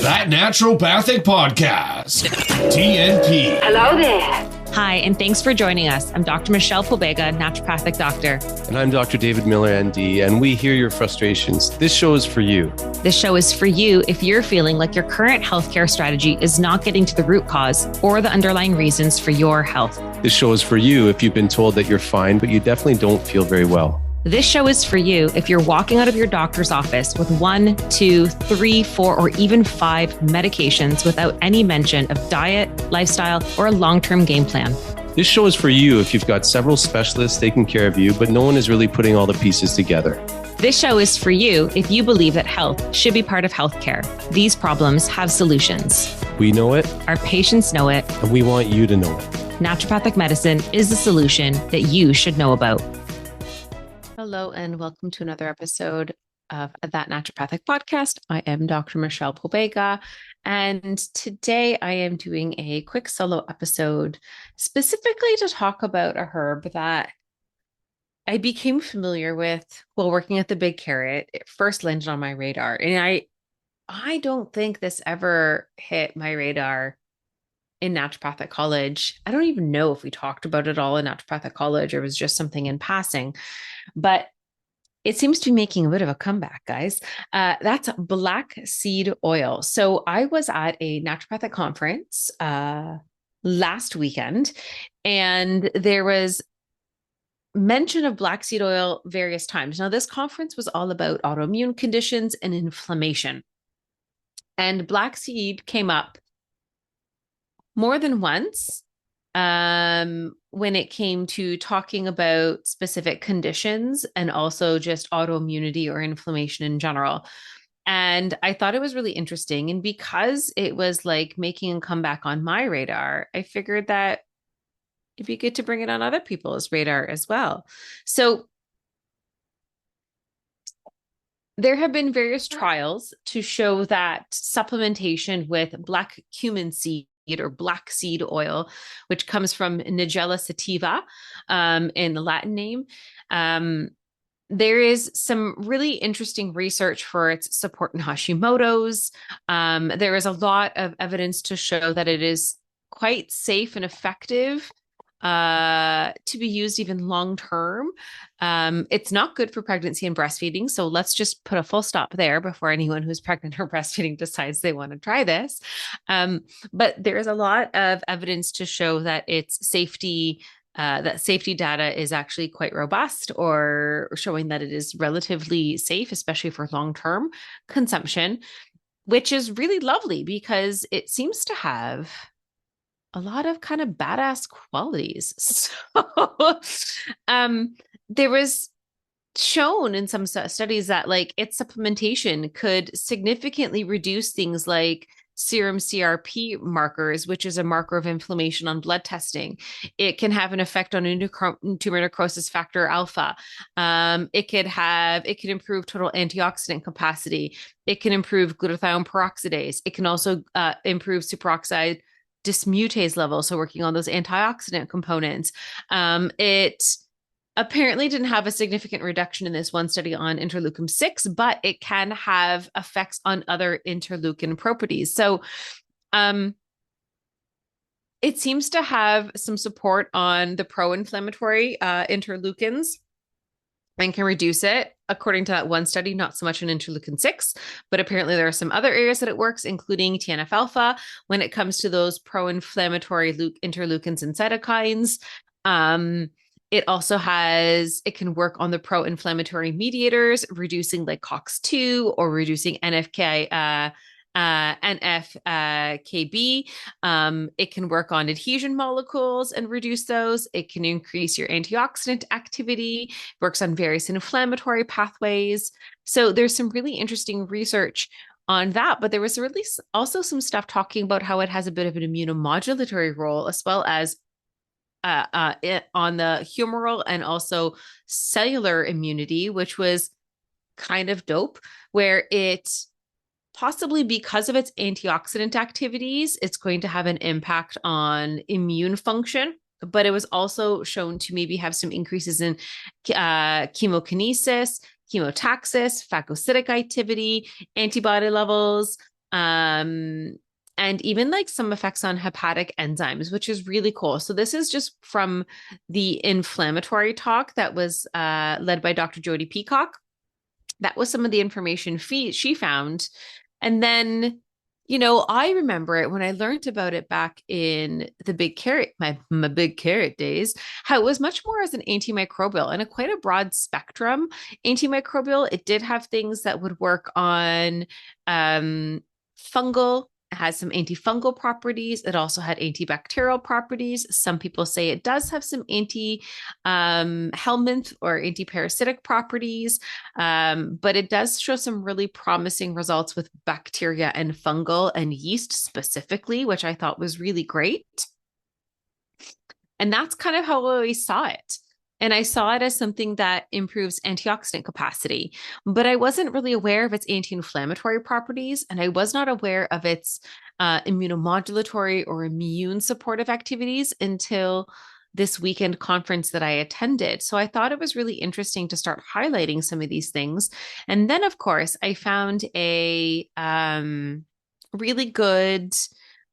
That Naturopathic Podcast. TNP. Hello there. Hi, and thanks for joining us. I'm Dr. Michelle Pobega, naturopathic doctor. And I'm Dr. David Miller, ND, and we hear your frustrations. This show is for you. This show is for you if you're feeling like your current healthcare strategy is not getting to the root cause or the underlying reasons for your health. This show is for you if you've been told that you're fine, but you definitely don't feel very well. This show is for you if you're walking out of your doctor's office with 1, 2, 3, 4, or even 5 medications without any mention of diet, lifestyle, or a long-term game plan. This show is for you if you've got several specialists taking care of you, but no one is really putting all the pieces together. This show is for you if you believe that health should be part of healthcare. These problems have solutions. We know it. Our patients know it. And we want you to know it. Naturopathic medicine is the solution that you should know about. Hello, and welcome to another episode of That Naturopathic Podcast. I am Dr. Michelle Pobega, and today I am doing a quick solo episode specifically to talk about a herb that I became familiar with while working at the Big Carrot. It first landed on my radar, and I don't think this ever hit my radar in naturopathic college. I don't even know if we talked about it all in naturopathic college or it was just something in passing, but it seems to be making a bit of a comeback, guys. That's black seed oil. So I was at a naturopathic conference last weekend, and there was mention of black seed oil various times. Now, this conference was all about autoimmune conditions and inflammation, and black seed came up more than once when it came to talking about specific conditions and also just autoimmunity or inflammation in general. And I thought it was really interesting. And because it was like making a comeback on my radar, I figured that it'd be good to bring it on other people's radar as well. So there have been various trials to show that supplementation with black cumin seed or black seed oil, which comes from Nigella sativa in the Latin name. There is some really interesting research for its support in Hashimoto's. There is a lot of evidence to show that it is quite safe and effective to be used even long-term. It's not good for pregnancy and breastfeeding. So let's just put a full stop there before anyone who's pregnant or breastfeeding decides they want to try this. But there is a lot of evidence to show that its safety, that safety data is actually quite robust, or showing that it is relatively safe, especially for long-term consumption, which is really lovely because it seems to have a lot of kind of badass qualities. So there was shown in some studies that like its supplementation could significantly reduce things like serum CRP markers, which is a marker of inflammation on blood testing. It can have an effect on tumor necrosis factor alpha. It can improve total antioxidant capacity. It can improve glutathione peroxidase. It can also improve superoxide dismutase level, so working on those antioxidant components. It apparently didn't have a significant reduction in this one study on interleukin-6, but it can have effects on other interleukin properties. So it seems to have some support on the pro-inflammatory interleukins and can reduce it. According to that one study, not so much in interleukin-6, but apparently there are some other areas that it works, including TNF-alpha, when it comes to those pro-inflammatory interleukins and cytokines. It can work on the pro-inflammatory mediators, reducing like COX-2 or reducing NFKB. It can work on adhesion molecules and reduce those. It can increase your antioxidant activity, works on various inflammatory pathways. So there's some really interesting research on that, but there was really also some stuff talking about how it has a bit of an immunomodulatory role, as well as on the humoral and also cellular immunity, which was kind of dope, where it possibly, because of its antioxidant activities, it's going to have an impact on immune function. But it was also shown to maybe have some increases in chemokinesis, chemotaxis, phagocytic activity, antibody levels, and even like some effects on hepatic enzymes, which is really cool. So this is just from the inflammatory talk that was led by Dr. Jody Peacock. That was some of the information she found. And then, I remember it when I learned about it back in the big carrot, my big carrot days, how it was much more as an antimicrobial and quite a broad spectrum antimicrobial. It did have things that would work on fungal. It has some antifungal properties. It also had antibacterial properties. Some people say it does have some helminth or antiparasitic properties, but it does show some really promising results with bacteria and fungal and yeast specifically, which I thought was really great. And that's kind of how I always saw it. And I saw it as something that improves antioxidant capacity, but I wasn't really aware of its anti-inflammatory properties. And I was not aware of its immunomodulatory or immune supportive activities until this weekend conference that I attended. So I thought it was really interesting to start highlighting some of these things. And then, of course, I found a really good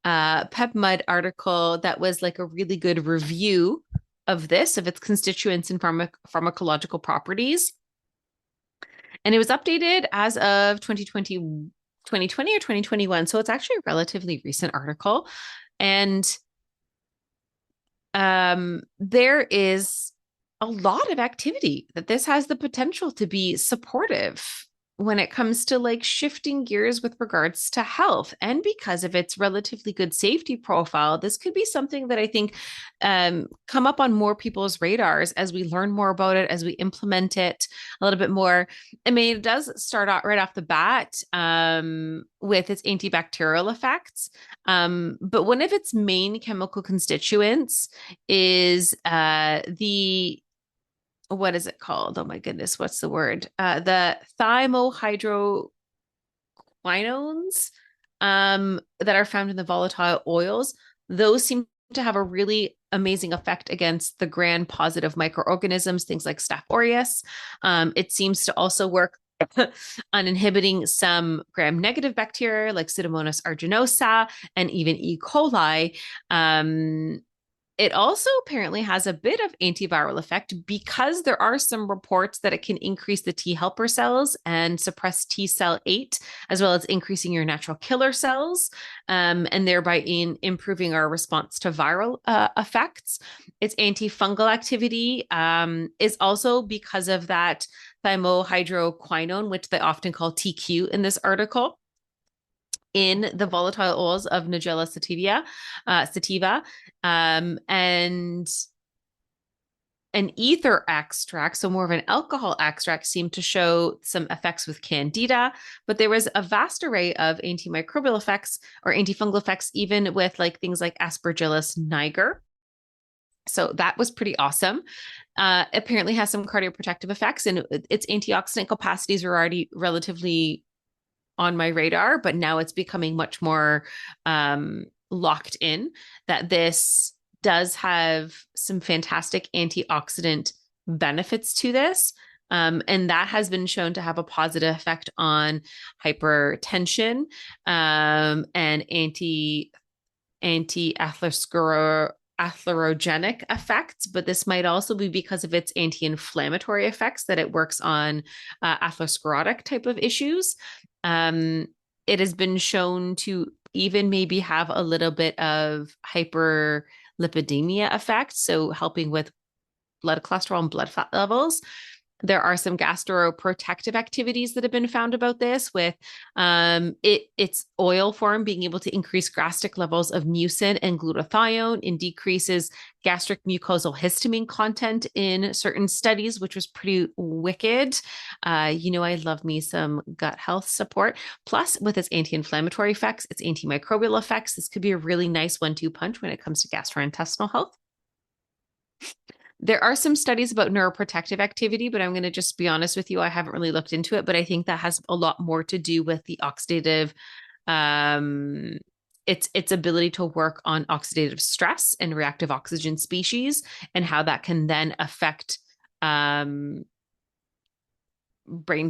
PubMed article that was like a really good review of its constituents and pharmacological properties. And it was updated as of 2020 or 2021. So it's actually a relatively recent article. And there is a lot of activity that this has the potential to be supportive when it comes to like shifting gears with regards to health. And because of its relatively good safety profile, this could be something that I think come up on more people's radars as we learn more about it, as we implement it a little bit more. I mean, it does start out right off the bat with its antibacterial effects. But one of its main chemical constituents is what is it called? Oh my goodness, what's the word? The thymohydroquinones that are found in the volatile oils. Those seem to have a really amazing effect against the gram-positive microorganisms, things like Staph aureus. It seems to also work on inhibiting some gram-negative bacteria like Pseudomonas aeruginosa and even E. coli. It also apparently has a bit of antiviral effect because there are some reports that it can increase the T helper cells and suppress T cell 8, as well as increasing your natural killer cells, and thereby improving our response to viral effects. Its antifungal activity is also because of that thymohydroquinone, which they often call TQ in this article, in the volatile oils of Nigella sativa, and an ether extract, so more of an alcohol extract, seemed to show some effects with candida, but there was a vast array of antimicrobial effects or antifungal effects, even with like things like Aspergillus niger. So that was pretty awesome. Apparently has some cardioprotective effects, and its antioxidant capacities are already relatively on my radar, but now it's becoming much more locked in that this does have some fantastic antioxidant benefits to this. And that has been shown to have a positive effect on hypertension and anti-atherogenic effects, but this might also be because of its anti-inflammatory effects that it works on atherosclerotic type of issues. It has been shown to even maybe have a little bit of hyperlipidemia effect, so helping with blood cholesterol and blood fat levels. There are some gastroprotective activities that have been found about this, with its oil form being able to increase gastric levels of mucin and glutathione and decreases gastric mucosal histamine content in certain studies, which was pretty wicked. I love me some gut health support. Plus, with its anti-inflammatory effects, its antimicrobial effects, this could be a really nice 1-2 punch when it comes to gastrointestinal health. There are some studies about neuroprotective activity, but I'm going to just be honest with you, I haven't really looked into it, but I think that has a lot more to do with the oxidative, its ability to work on oxidative stress and reactive oxygen species, and how that can then affect brain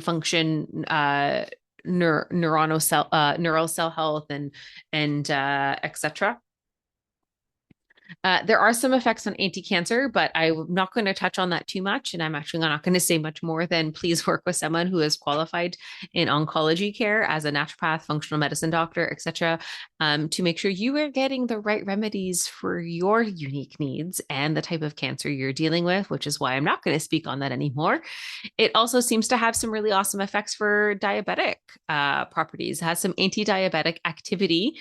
function, neural cell health and etc. There are some effects on anti-cancer, but I'm not going to touch on that too much. And I'm actually not going to say much more than please work with someone who is qualified in oncology care as a naturopath, functional medicine doctor, etc., to make sure you are getting the right remedies for your unique needs and the type of cancer you're dealing with, which is why I'm not going to speak on that anymore. It also seems to have some really awesome effects for diabetic properties. It has some anti-diabetic activity.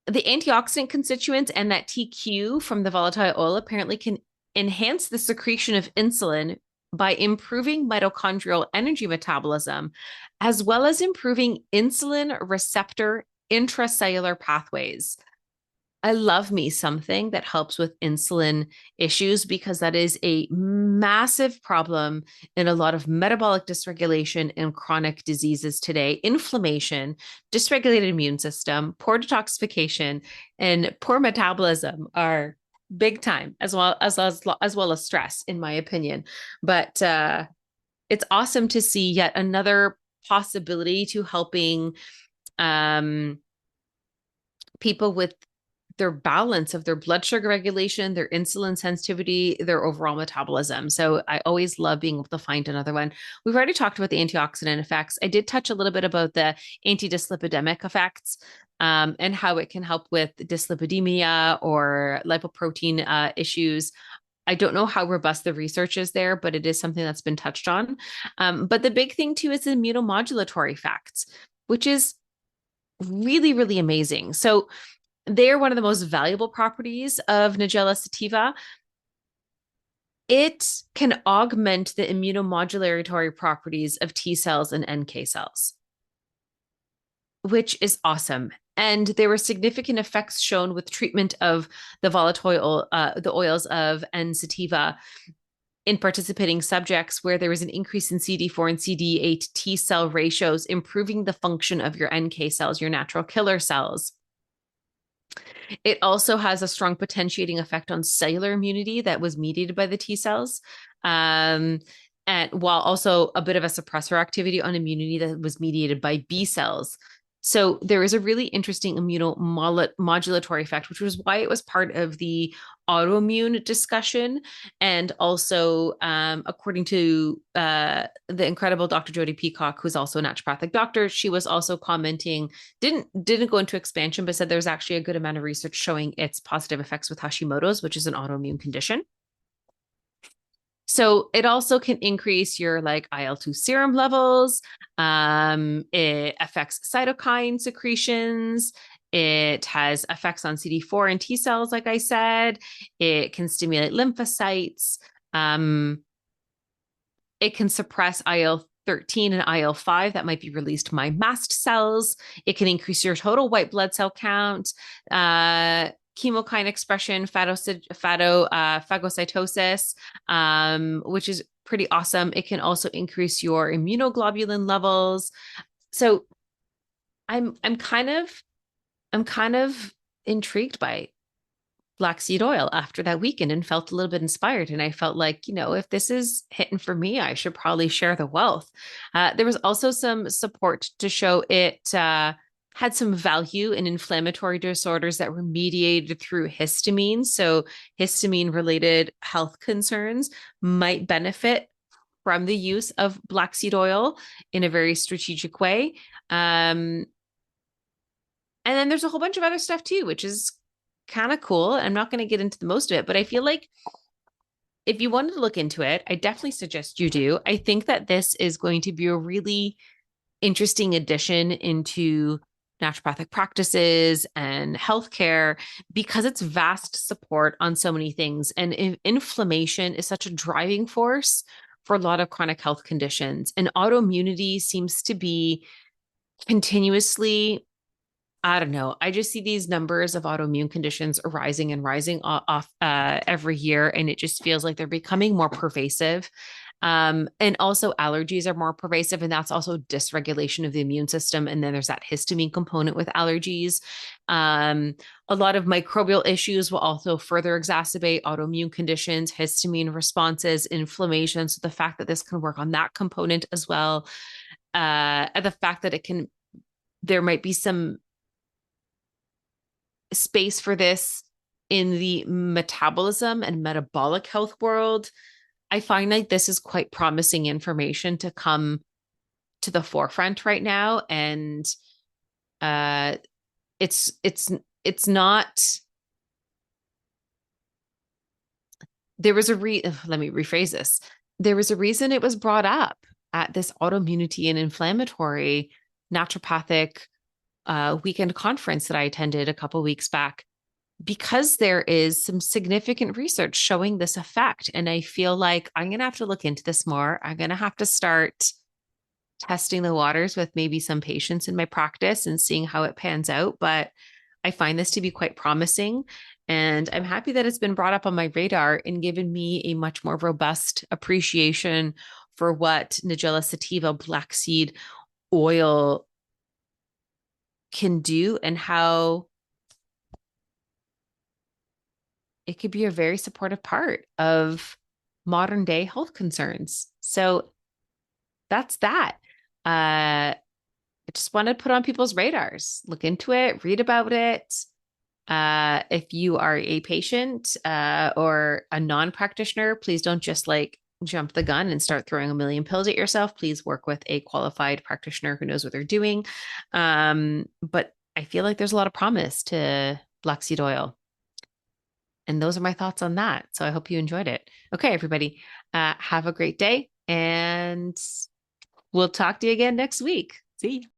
The antioxidant constituents and that TQ from the volatile oil apparently can enhance the secretion of insulin by improving mitochondrial energy metabolism, as well as improving insulin receptor intracellular pathways. I love me something that helps with insulin issues because that is a massive problem in a lot of metabolic dysregulation and chronic diseases today. Inflammation, dysregulated immune system, poor detoxification, and poor metabolism are big time, as well as stress, in my opinion. But it's awesome to see yet another possibility to helping people with their balance of their blood sugar regulation, their insulin sensitivity, their overall metabolism. So I always love being able to find another one. We've already talked about the antioxidant effects. I did touch a little bit about the anti-dyslipidemic effects and how it can help with dyslipidemia or lipoprotein issues. I don't know how robust the research is there, but it is something that's been touched on. But the big thing too is the immunomodulatory effects, which is really, really amazing. So they're one of the most valuable properties of Nigella sativa. It can augment the immunomodulatory properties of T cells and NK cells, which is awesome. And there were significant effects shown with treatment of the volatile the oils of N-sativa in participating subjects where there was an increase in CD4 and CD8 T cell ratios, improving the function of your NK cells, your natural killer cells. It also has a strong potentiating effect on cellular immunity that was mediated by the T cells, and while also a bit of a suppressor activity on immunity that was mediated by B cells. So there is a really interesting immunomodulatory effect, which was why it was part of the autoimmune discussion. And also, according to the incredible Dr. Jody Peacock, who's also a naturopathic doctor, she was also commenting, didn't go into expansion, but said there's actually a good amount of research showing its positive effects with Hashimoto's, which is an autoimmune condition. So it also can increase your like IL-2 serum levels. It affects cytokine secretions. It has effects on CD4 and T cells, like I said. It can stimulate lymphocytes. It can suppress IL-13 and IL-5 that might be released by mast cells. It can increase your total white blood cell count. Chemokine expression, phagocytosis, which is pretty awesome. It can also increase your immunoglobulin levels. So I'm kind of intrigued by black seed oil after that weekend and felt a little bit inspired. And I felt like, if this is hitting for me, I should probably share the wealth. There was also some support to show it had some value in inflammatory disorders that were mediated through histamine. So histamine-related health concerns might benefit from the use of black seed oil in a very strategic way. And then there's a whole bunch of other stuff too, which is kind of cool. I'm not going to get into the most of it, but I feel like if you wanted to look into it, I definitely suggest you do. I think that this is going to be a really interesting addition into naturopathic practices and healthcare because it's vast support on so many things. And inflammation is such a driving force for a lot of chronic health conditions. And autoimmunity seems to be continuously, I don't know, I just see these numbers of autoimmune conditions rising and rising off every year. And it just feels like they're becoming more pervasive. And also allergies are more pervasive, and that's also dysregulation of the immune system. And then there's that histamine component with allergies. A lot of microbial issues will also further exacerbate autoimmune conditions, histamine responses, inflammation. So the fact that this can work on that component as well. the fact that there might be some space for this in the metabolism and metabolic health world. I find like this is quite promising information to come to the forefront right now. And it's not, there was let me rephrase this. There was a reason it was brought up at this autoimmunity and inflammatory naturopathic weekend conference that I attended a couple weeks back, because there is some significant research showing this effect. And I feel like I'm going to have to look into this more. I'm going to have to start testing the waters with maybe some patients in my practice and seeing how it pans out. But I find this to be quite promising. And I'm happy that it's been brought up on my radar and given me a much more robust appreciation for what Nigella sativa black seed oil can do and how it could be a very supportive part of modern day health concerns. So that's that. I just want to put on people's radars, look into it, read about it. If you are a patient or a non-practitioner, please don't just like jump the gun and start throwing a million pills at yourself. Please work with a qualified practitioner who knows what they're doing. But I feel like there's a lot of promise to black seed oil. And those are my thoughts on that. So I hope you enjoyed it. Okay, everybody, have a great day, and we'll talk to you again next week. See you.